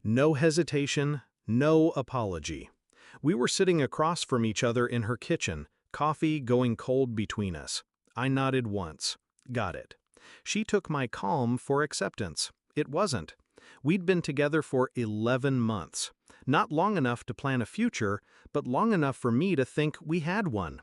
No hesitation, no apology. We were sitting across from each other in her kitchen, coffee going cold between us. I nodded once. Got it. She took my calm for acceptance. It wasn't. We'd been together for 11 months. Not long enough to plan a future, but long enough for me to think we had one.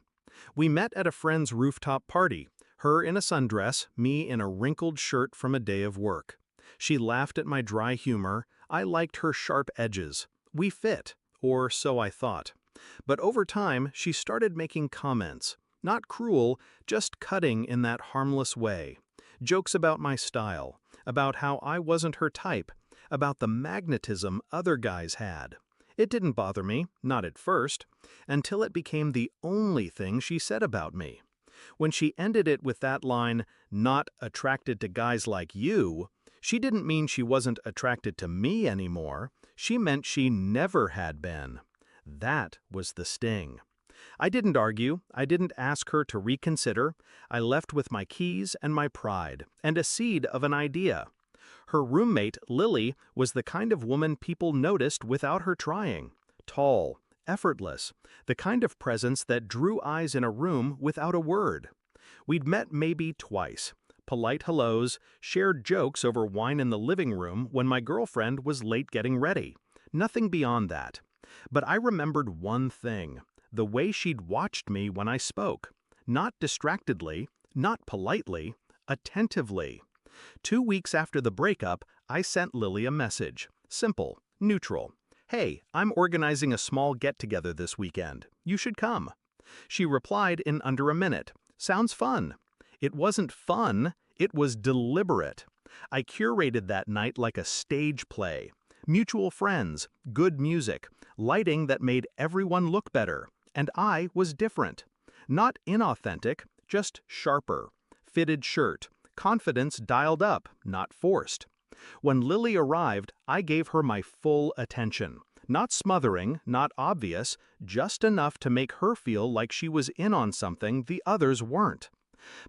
We met at a friend's rooftop party, her in a sundress, me in a wrinkled shirt from a day of work. She laughed at my dry humor. I liked her sharp edges. We fit, or so I thought. But over time, she started making comments. Not cruel, just cutting in that harmless way. Jokes about my style, about how I wasn't her type, about the magnetism other guys had. It didn't bother me, not at first, until it became the only thing she said about me. When she ended it with that line, "not attracted to guys like you," she didn't mean she wasn't attracted to me anymore. She meant she never had been. That was the sting. I didn't argue. I didn't ask her to reconsider. I left with my keys and my pride, and a seed of an idea. Her roommate, Lily, was the kind of woman people noticed without her trying. Tall, effortless, the kind of presence that drew eyes in a room without a word. We'd met maybe twice. Polite hellos, shared jokes over wine in the living room when my girlfriend was late getting ready. Nothing beyond that. But I remembered one thing, the way she'd watched me when I spoke. Not distractedly, not politely, attentively. 2 weeks after the breakup, I sent Lily a message. Simple, neutral. "Hey, I'm organizing a small get-together this weekend. You should come." She replied in under a minute. "Sounds fun." It wasn't fun, it was deliberate. I curated that night like a stage play. Mutual friends, good music, lighting that made everyone look better. And I was different. Not inauthentic, just sharper. Fitted shirt, confidence dialed up, not forced. When Lily arrived, I gave her my full attention. Not smothering, not obvious, just enough to make her feel like she was in on something the others weren't.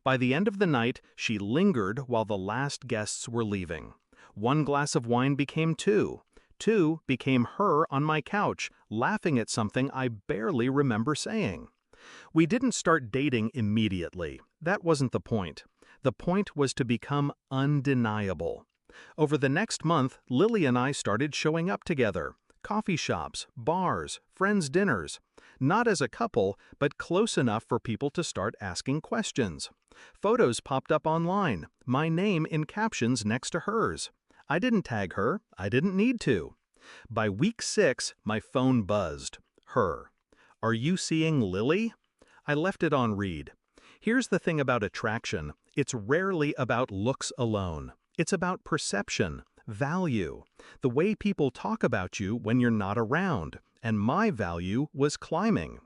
By the end of the night, she lingered while the last guests were leaving. 1 glass of wine became 2. 2 became her on my couch, laughing at something I barely remember saying. We didn't start dating immediately. That wasn't the point. The point was to become undeniable. Over the next month, Lily and I started showing up together. Coffee shops, bars, friends' dinners. Not as a couple, but close enough for people to start asking questions. Photos popped up online, my name in captions next to hers. I didn't tag her, I didn't need to. By week 6, my phone buzzed. Her. "Are you seeing Lily?" I left it on read. Here's the thing about attraction. It's rarely about looks alone. It's about perception, value, the way people talk about you when you're not around, and my value was climbing.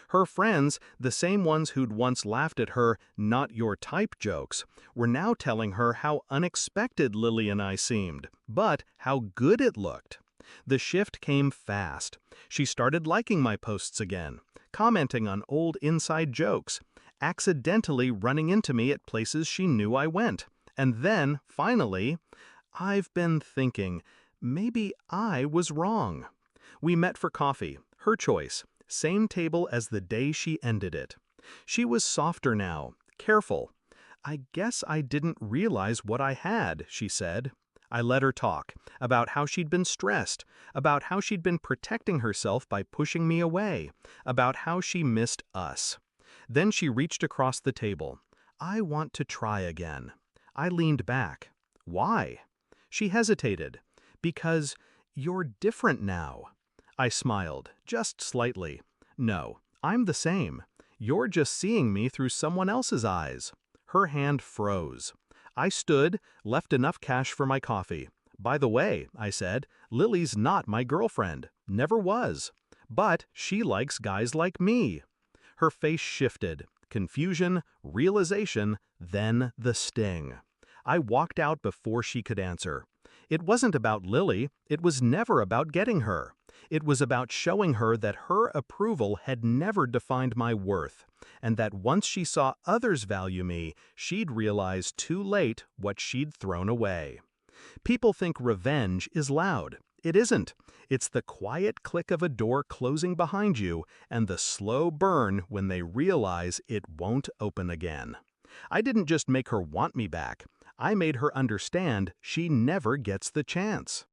Her friends, the same ones who'd once laughed at her "not your type" jokes, were now telling her how unexpected Lily and I seemed, but how good it looked. The shift came fast. She started liking my posts again, commenting on old inside jokes, accidentally running into me at places she knew I went. And then, finally, I've been thinking, maybe I was wrong. We met for coffee, her choice, same table as the day she ended it. She was softer now, careful. "I guess I didn't realize what I had," she said. I let her talk, about how she'd been stressed, about how she'd been protecting herself by pushing me away, about how she missed us. Then she reached across the table. "I want to try again." I leaned back. "Why?" She hesitated. "Because you're different now." I smiled, just slightly. "No, I'm the same. You're just seeing me through someone else's eyes." Her hand froze. I stood, left enough cash for my coffee. "By the way," I said, "Lily's not my girlfriend. Never was. But she likes guys like me." Her face shifted. Confusion, realization, then the sting. I walked out before she could answer. It wasn't about Lily, it was never about getting her. It was about showing her that her approval had never defined my worth, and that once she saw others value me, she'd realize too late what she'd thrown away. People think revenge is loud. It isn't. It's the quiet click of a door closing behind you and the slow burn when they realize it won't open again. I didn't just make her want me back. I made her understand she never gets the chance.